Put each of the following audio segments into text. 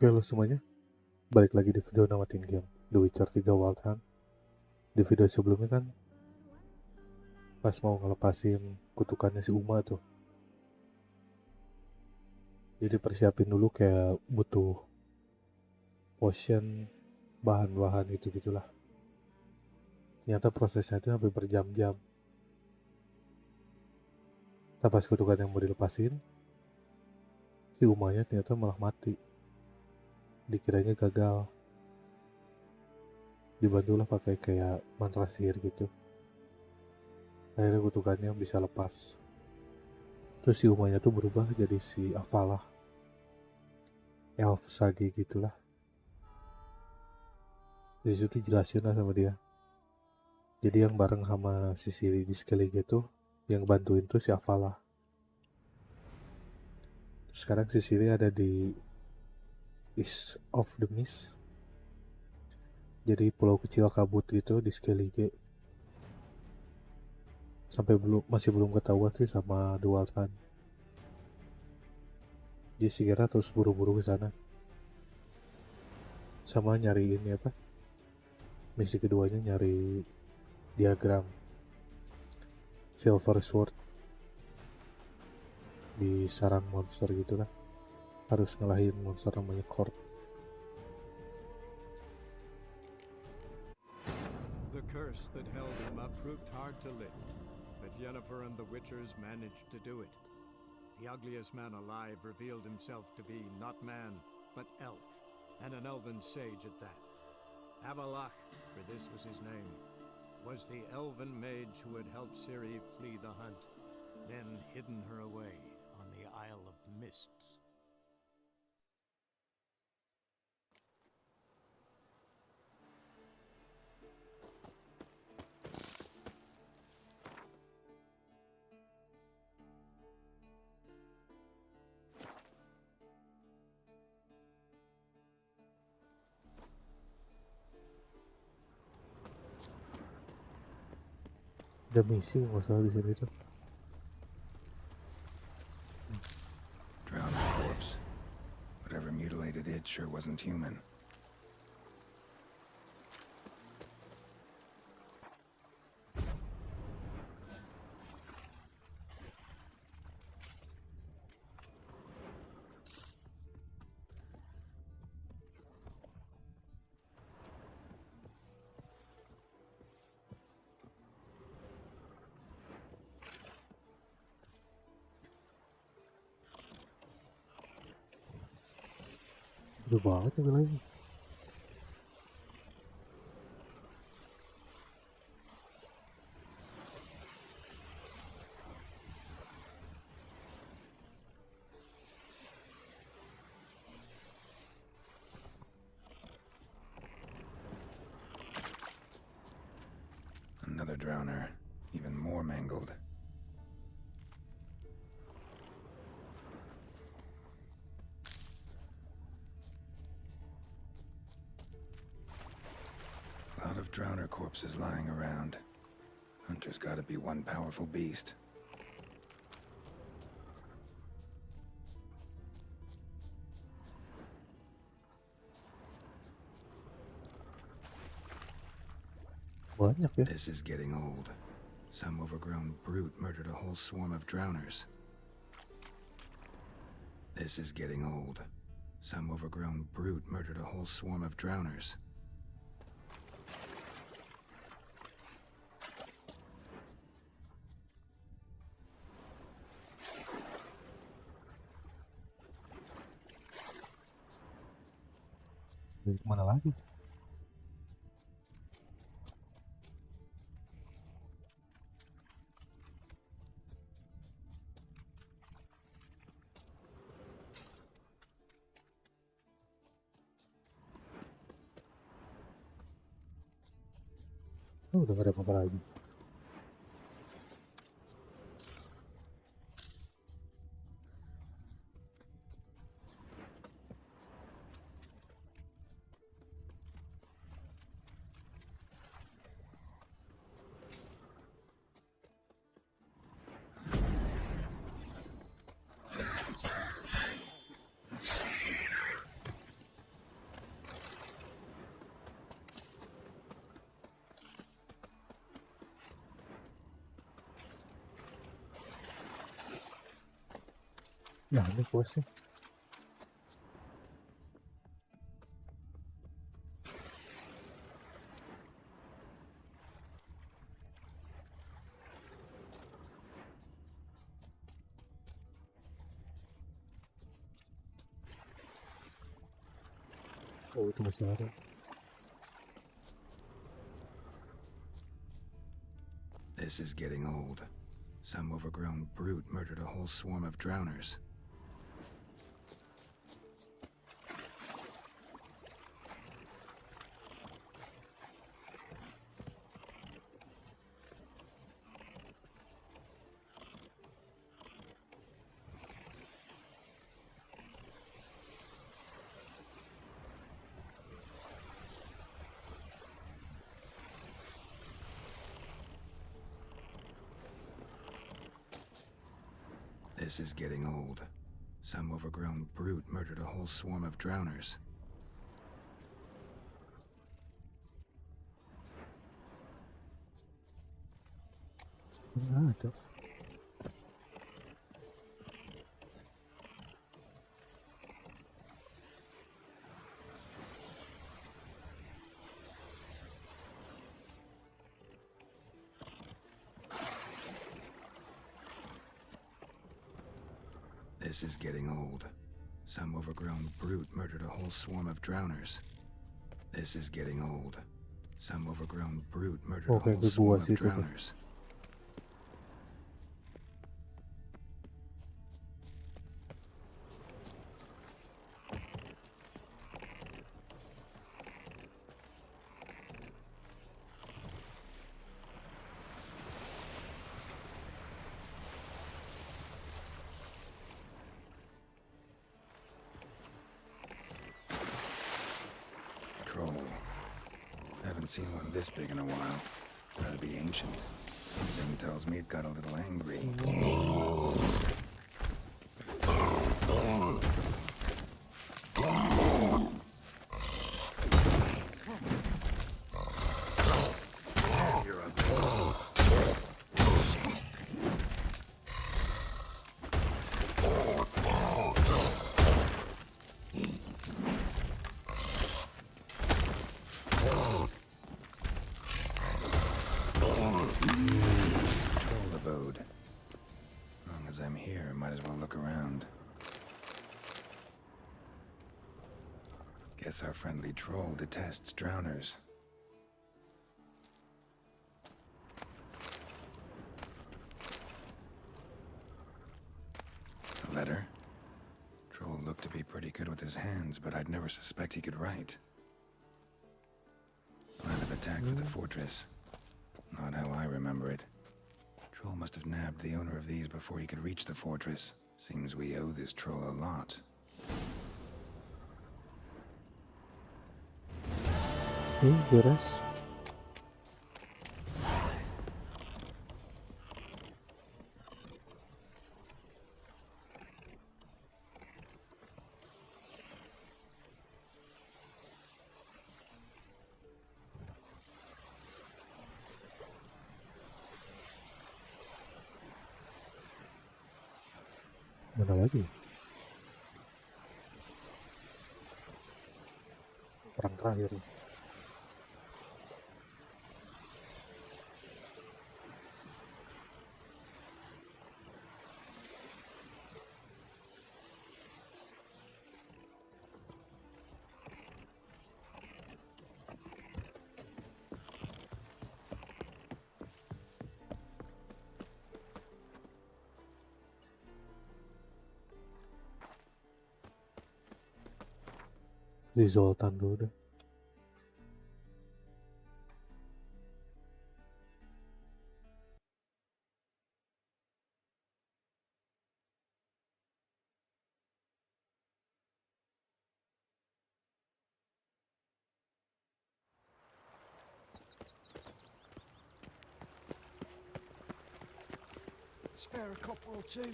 Oke lo semuanya, balik lagi di video namatin game The Witcher 3 Wild Hunt. Di video sebelumnya kan pas mau ngelepasin kutukannya si Uma tuh, jadi persiapin dulu kayak butuh potion, bahan-bahan itu gitulah. Ternyata prosesnya itu sampai berjam-jam. Nah, pas kutukan yang mau dilepasin, si Umanya ternyata malah mati. Dikiranya gagal. Dibantulah pakai kayak mantra sihir gitu. Akhirnya kutukannya bisa lepas. Terus si Umanya tuh berubah jadi si Afalah, elf sage gitulah. Di situ jelasin lah sama dia. Jadi yang bareng sama si Siri di sekali gitu, yang bantuin tuh si Afalah. Sekarang si Siri ada di East of the Mist. Jadi pulau kecil kabut gitu di Skellige. Sampai masih belum ketahuan sih sama The Wild Hunt. Jadi si Kira terus buru-buru ke sana. Sama nyari ini apa? Misi keduanya nyari diagram Silver Sword di sarang monster gitu lah. Harus ngalahin monster namanya Kord. The curse that held him up proved hard to lift, but Yennefer and the Witchers managed to do it. The ugliest man alive revealed himself to be not man, but elf, and an elven sage at that. Avalach, for this was his name, was the elven mage who had helped Ciri flee the hunt, then hidden her away on the Isle of Mists. Ada misi nggak salah di sini tuh. Drowned corpse. Whatever mutilated it sure wasn't human. Udah banget nih lagi. Another drowner, even more mangled. A lot of drowner corpses lying around. Hunter's gotta be one powerful beast. Banyak ya. This is getting old. Some overgrown brute murdered a whole swarm of drowners. This is getting old. Some overgrown brute murdered a whole swarm of drowners. Dari mana lagi? Oh, udah gak ada apa-apa lagi. Ya ini questnya. Oh itu masih ada. This is getting old. Some overgrown brute murdered a whole swarm of drowners. This is getting old. Some overgrown brute murdered a whole swarm of drowners. Nggak ada. This is getting old. Some overgrown brute murdered a whole swarm of drowners. This is getting old. Some overgrown brute murdered a Oke, whole gue swarm buat of situ tuh. drowners. Troll. Haven't seen one this big in a while. Gotta be ancient. Something tells me it got a little angry. You're a troll abode. As long as I'm here, might as well look around. Guess our friendly troll detests drowners. A letter? Troll looked to be pretty good with his hands, but I'd never suspect he could write. Plan of attack for the fortress. Not how I remember it. Troll must have nabbed the owner of these before he could reach the fortress. Seems we owe this troll a lot. Beres. Mana lagi? Perang terakhir. Di Zoltan dulu deh. Spare a copper or two.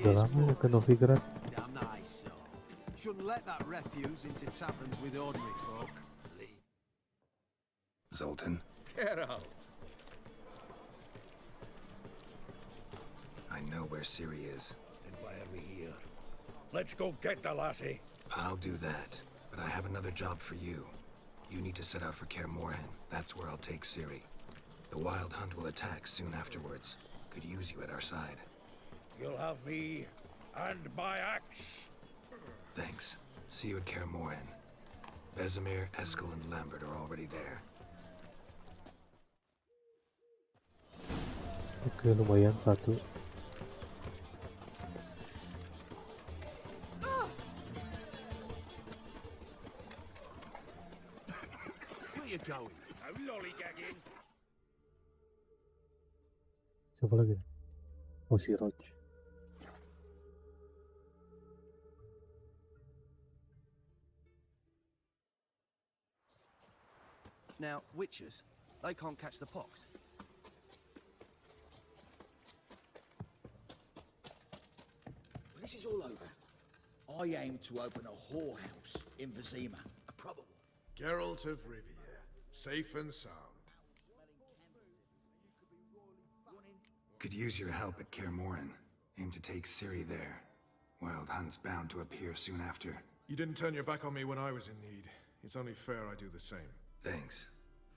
Udah lama ya ke Novigrad. Damn nice, so. Shouldn't let that refuse into taverns with ordinary folk. Leave. Zoltan? Get out. where Ciri is. Then why are we here? Let's go get the lassie. I'll do that, but I have another job for you. You need to set out for Kaer Morhen. That's where I'll take Ciri. The Wild Hunt will attack soon afterwards. Could use you at our side. You'll have me and my axe. Thanks. See you at Kaer Morhen. Vesemir, Eskel, and Lambert are already there. Oke, lumayan satu. Where you going? I'm lollygagging. Siapa lagi nih? Oh, si Roach. Now, witches, they can't catch the pox. When this is all over, I aim to open a whorehouse in Vizima. A probable. Geralt of Rivia, safe and sound. Could use your help at Kaer Morhen. Aim to take Ciri there. Wild Hunt's bound to appear soon after. You didn't turn your back on me when I was in need. It's only fair I do the same. Thanks.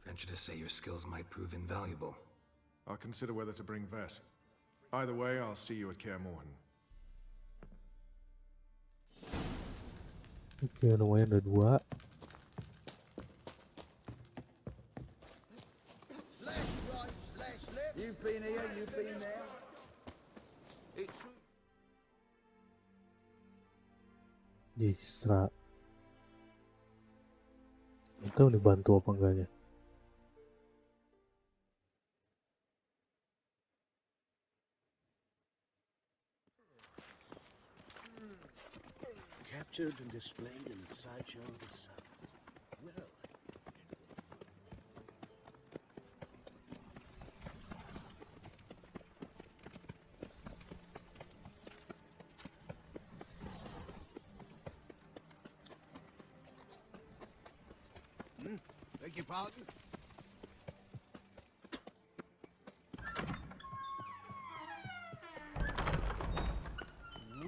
Venture to say your skills might prove invaluable. I'll consider whether to bring Vess. Either way, I'll see you at Kaer Morhen. Oke, lumayan ada 2. Slash right, slash left. You've been here, you've been there. It's true. Distra. Nggak tahu nih bantu apa enggaknya. Captured and displayed in the sideshow of the South. Well. Beg your pardon?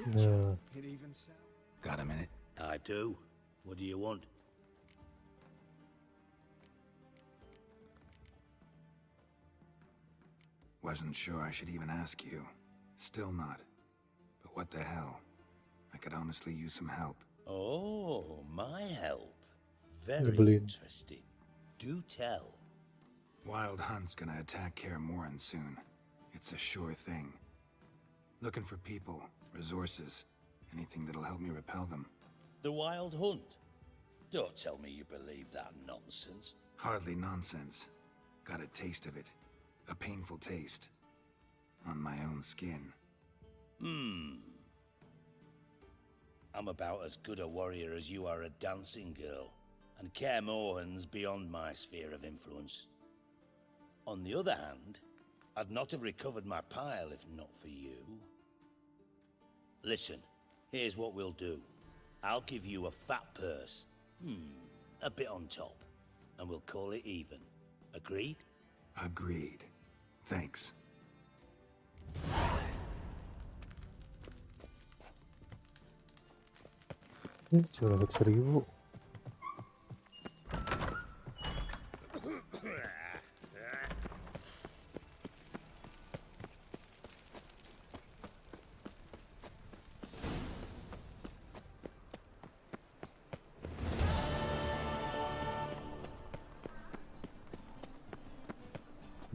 Nah, It even sounds. Got a minute? I do. What do you want? Wasn't sure I should even ask you. Still not. But what the hell? I could honestly use some help. Oh, my help. Very Nyebelin. interesting. Do tell. Wild Hunt's gonna attack Kaer Morhen soon. It's a sure thing. Looking for people, resources, anything that'll help me repel them. The Wild Hunt? Don't tell me you believe that nonsense. Hardly nonsense. Got a taste of it. A painful taste. On my own skin. I'm about as good a warrior as you are a dancing girl, and Kaer Morhen's beyond my sphere of influence. On the other hand, I'd not have recovered my pile if not for you. Listen, here's what we'll do. I'll give you a fat purse. A bit on top, and we'll call it even. Agreed? Agreed. Thanks. cuma dapat 1000.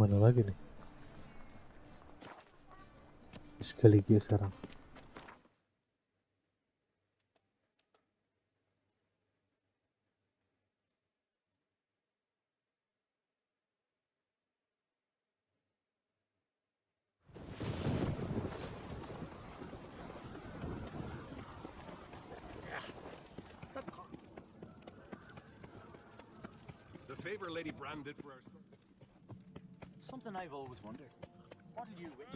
Mana lagi nih? Sekali lagi sekarang. The favor Lady Brand did for our... Something I've always wondered. What'll you witch?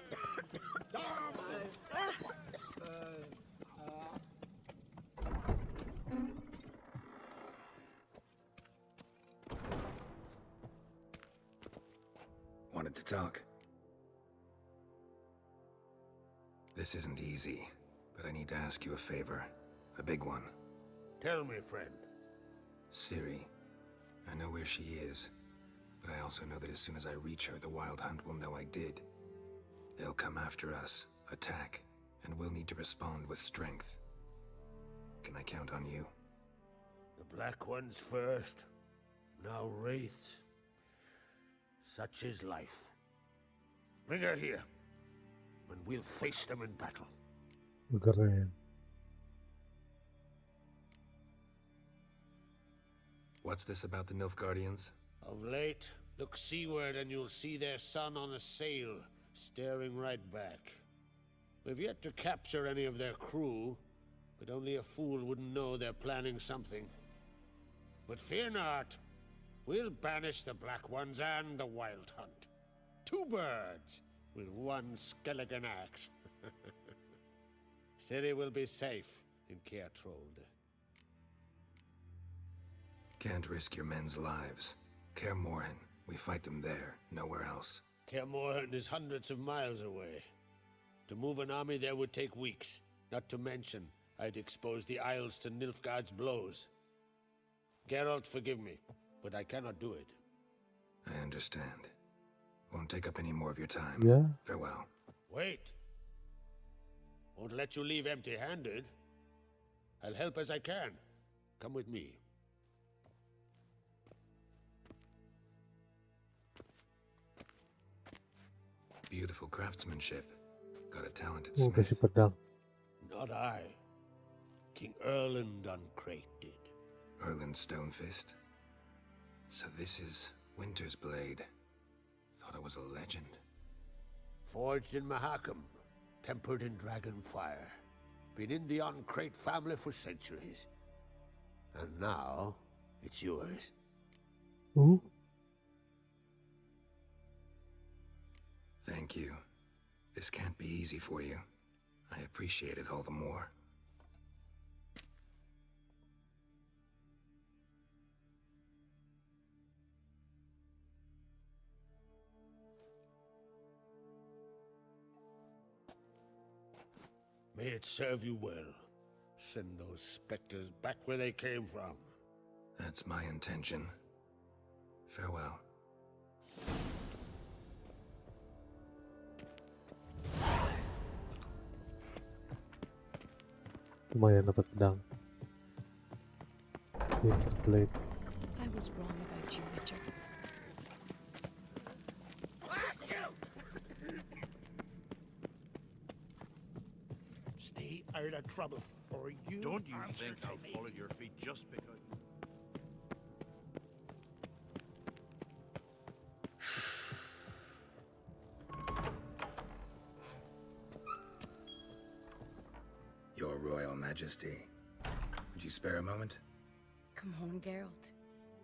Wanted to talk. This isn't easy, but I need to ask you a favor. A big one. Tell me, friend. Ciri. I know where she is, but I also know that as soon as I reach her, the Wild Hunt will know I did. They'll come after us, attack, and we'll need to respond with strength. Can I count on you? The Black Ones first, now Wraiths. Such is life. Bring her here, and we'll face them in battle. Keren. What's this about the Nilfgaardians? Of late, look seaward and you'll see their sun on a sail, staring right back. We've yet to capture any of their crew, but only a fool wouldn't know they're planning something. But fear not, we'll banish the Black Ones and the Wild Hunt. 2 birds with 1 skeleton axe. Ciri will be safe in Kaer Trolde. Can't risk your men's lives. Kaer Morhen, we fight them there, nowhere else. Kaer Morhen is hundreds of miles away. To move an army there would take weeks, not to mention I'd expose the Isles to Nilfgaard's blows. Geralt, forgive me, but I cannot do it. I understand. Won't take up any more of your time. Yeah. Farewell. Wait. Won't let you leave empty-handed. I'll help as I can. Come with me. Beautiful craftsmanship. Got a talented Oh, smith. kasih pedang. Not I. King Erland Uncrate did. Erland Stonefist. So this is Winter's Blade. Thought I was a legend. Forged in Mahakam, tempered in dragon fire. Been in the Uncrate family for centuries. And now, it's yours. Ooh. Thank you. This can't be easy for you. I appreciate it all the more. May it serve you well. Send those specters back where they came from. That's my intention. Farewell. Lumayan dapat pedang. Winter Blade. I was wrong about you, Witcher. Stay out of trouble, or you Don't you answer think to I'll me. fall at your feet just because... Your Royal Majesty. Would you spare a moment? Come on, Geralt.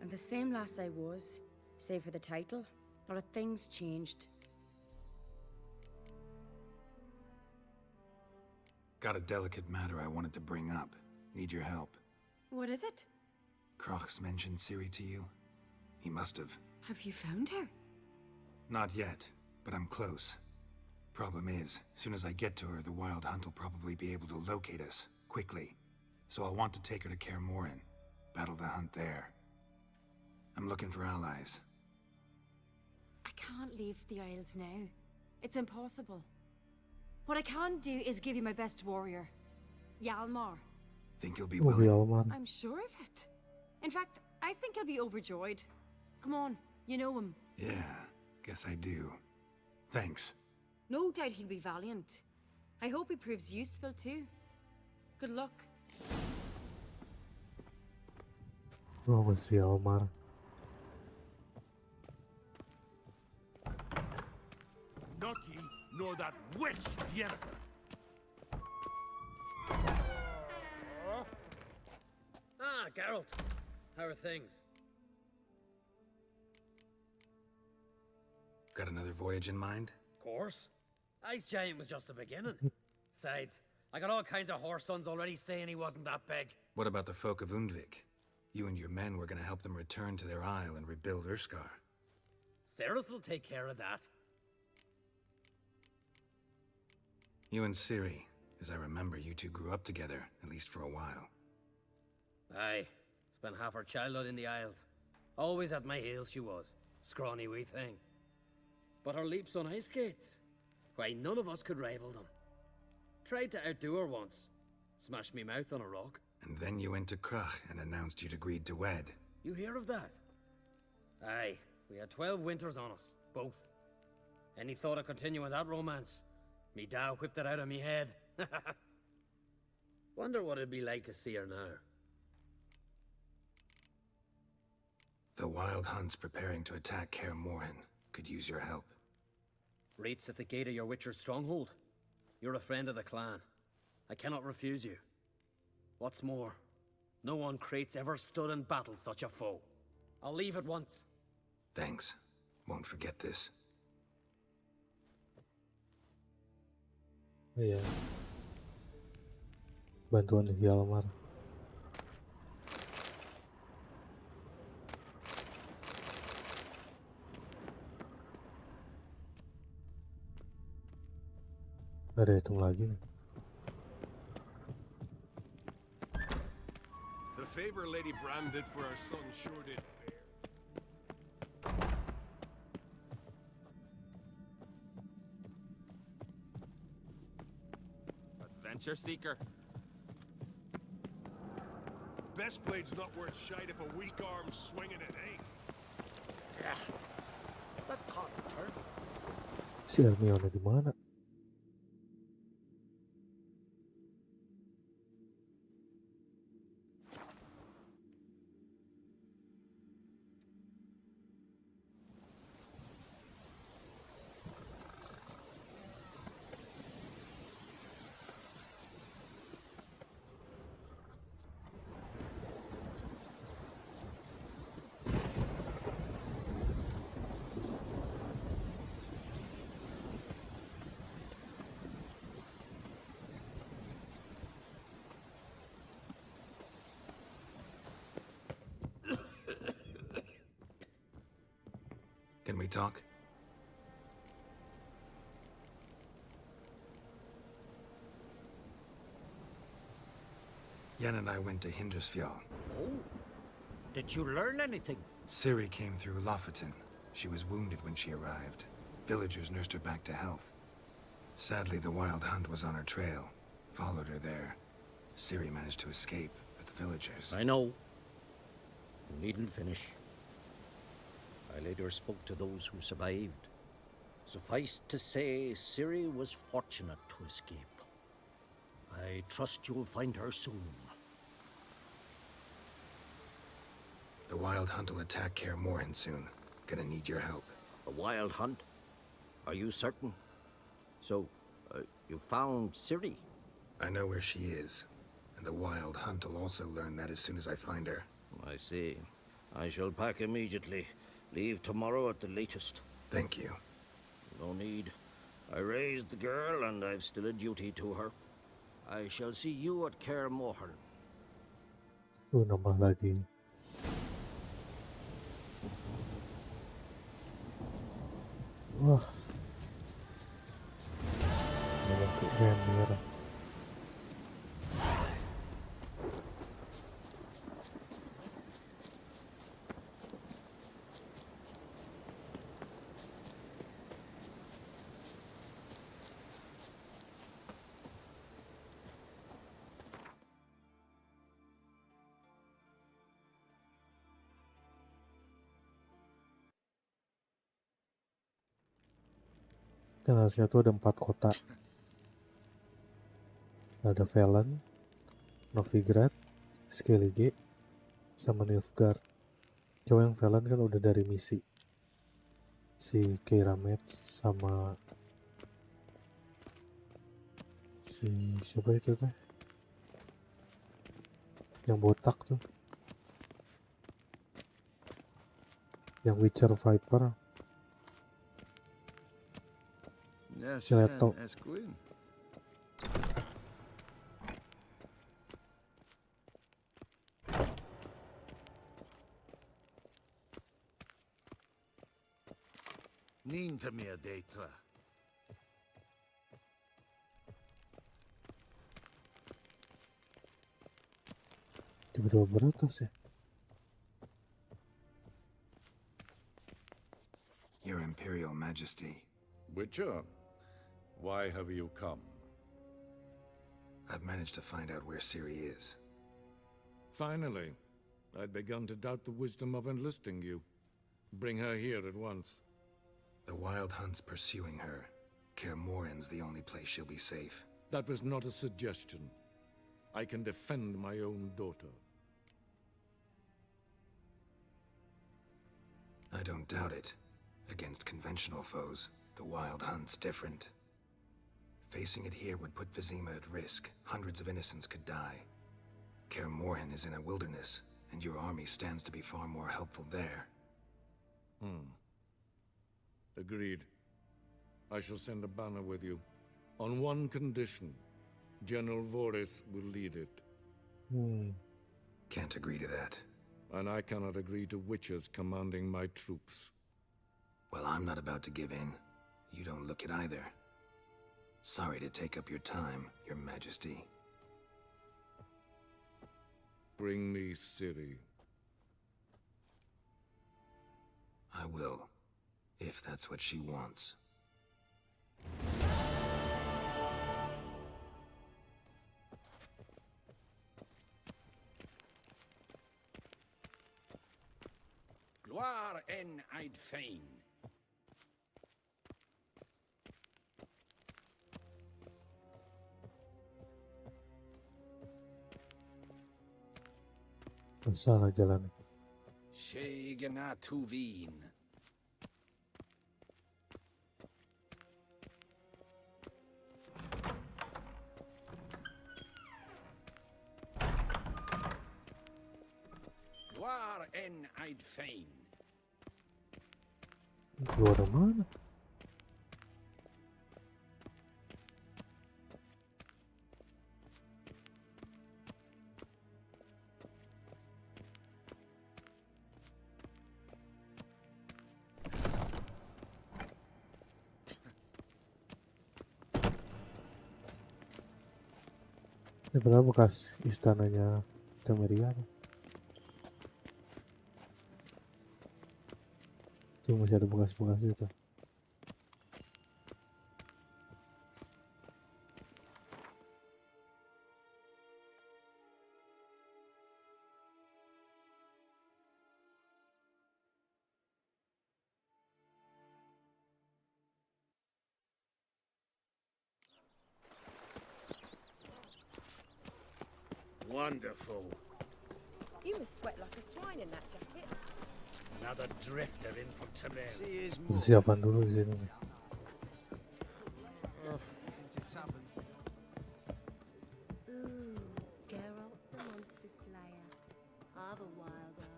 I'm the same lass I was, save for the title. Not a thing's changed. Got a delicate matter I wanted to bring up. Need your help. What is it? Crocs mentioned Ciri to you? He must have. Have you found her? Not yet, but I'm close. Problem is, soon as I get to her, the Wild Hunt will probably be able to locate us, quickly. So I'll want to take her to Kaer Morhen, battle the hunt there. I'm looking for allies. I can't leave the Isles now. It's impossible. What I can do is give you my best warrior, Hjalmar. Think you'll be Oh, willing? Hjalmar. I'm sure of it. In fact, I think he'll be overjoyed. Come on, you know him. Yeah, guess I do. Thanks. No doubt he'll be valiant. I hope he proves useful too. Good luck. Oh, masih Hjalmar. Not ye, nor that witch, Yennefer. Ah, Geralt. How are things? Got another voyage in mind? Of course. Ice Giant was just the beginning. Besides, I got all kinds of horse sons already saying he wasn't that big. What about the folk of Undvik? You and your men were gonna help them return to their isle and rebuild Urskar. Cerys will take care of that. You and Ciri. As I remember, you two grew up together, at least for a while. Aye. Spent half her childhood in the Isles. Always at my heels she was. Scrawny wee thing. But her leaps on ice skates? Why, none of us could rival them. Tried to outdo her once. Smashed me mouth on a rock. And then you went to Krach and announced you'd agreed to wed. You hear of that? Aye. We had 12 winters on us. Both. Any thought of continuing that romance? Me da whipped it out of me head. Wonder what it'd be like to see her now. The Wild Hunt's preparing to attack Kaer Morhen. Could use your help. Rates at the gate of your Witcher's stronghold. You're a friend of the clan. I cannot refuse you. What's more, no one Krait's ever stood and battled such a foe. I'll leave at once. Thanks. Won't forget this. Iya. Bantuan di Hjalmar. Ada hitung lagi nih. The favor Lady Bran did for our son sure did pay. Adventure seeker. Best blade's not worth shite if a weak arm's swinging it, eh? Yeah. That can't turn. Si Hermione di mana? Can we talk? Yen and I went to Hindersfjall. Oh? Did you learn anything? Ciri came through Lofoten. She was wounded when she arrived. Villagers nursed her back to health. Sadly, the Wild Hunt was on her trail. Followed her there. Ciri managed to escape, but the villagers... I know. You needn't finish. I later spoke to those who survived. Suffice to say, Ciri was fortunate to escape. I trust you'll find her soon. The Wild Hunt will attack Kaer Morhen soon. Gonna need your help. A wild hunt? Are you certain? So, you found Ciri? I know where she is. And the Wild Hunt will also learn that as soon as I find her. I see. I shall pack immediately. Leave tomorrow at the latest. Thank you. No need. I raised the girl, and I've still a duty to her. I shall see you at Kaer Morhen. Nambah lagi. Wah. Memang ke Emir. Kanalnya tuh ada 4 kota. Ada Velen, Novigrad, Skellige, sama Nilfgaard. Cuma yang Velen kan udah dari Misi. Si Keira Metz sama si siapa itu teh? Yang botak tuh. Yang Witcher Viper. Si Leto. Nín to me a data. Tiba-tiba beratas ya. Your Imperial Majesty, Witcher, why have you come? I've managed to find out where Ciri is. Finally. I'd begun to doubt the wisdom of enlisting you. Bring her here at once. The Wild Hunt's pursuing her. Kaer Morhen's the only place she'll be safe. That was not a suggestion. I can defend my own daughter. I don't doubt it. Against conventional foes, the Wild Hunt's different. Facing it here would put Vizima at risk. Hundreds of innocents could die. Kaer Morhen is in a wilderness, and your army stands to be far more helpful there. Agreed. I shall send a banner with you. On one condition. General Voris will lead it. Can't agree to that. And I cannot agree to Witchers commanding my troops. Well, I'm not about to give in. You don't look it either. Sorry to take up your time, Your Majesty. Bring me Ciri. I will, if that's what she wants. Gloire en Eid Fein. Sana jalan. Shegana Tuvin. Gloire en Eid Fein. Keluar mana? Ini benar bekas istananya Temeria. Tuh masih ada bekas-bekas itu. Wonderful. You must sweat like a swine in that jacket. Another drifter in from Terrain. See his Persiapan dulu di sini. into taverns. Ooh, Geralt the Monster Slayer. Of a wilder.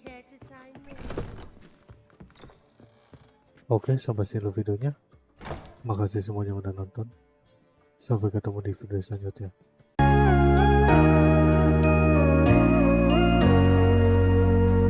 Care to sign me? Oke, sampai sini dulu videonya. Makasih semuanya yang udah nonton. Sampai ketemu di video selanjutnya.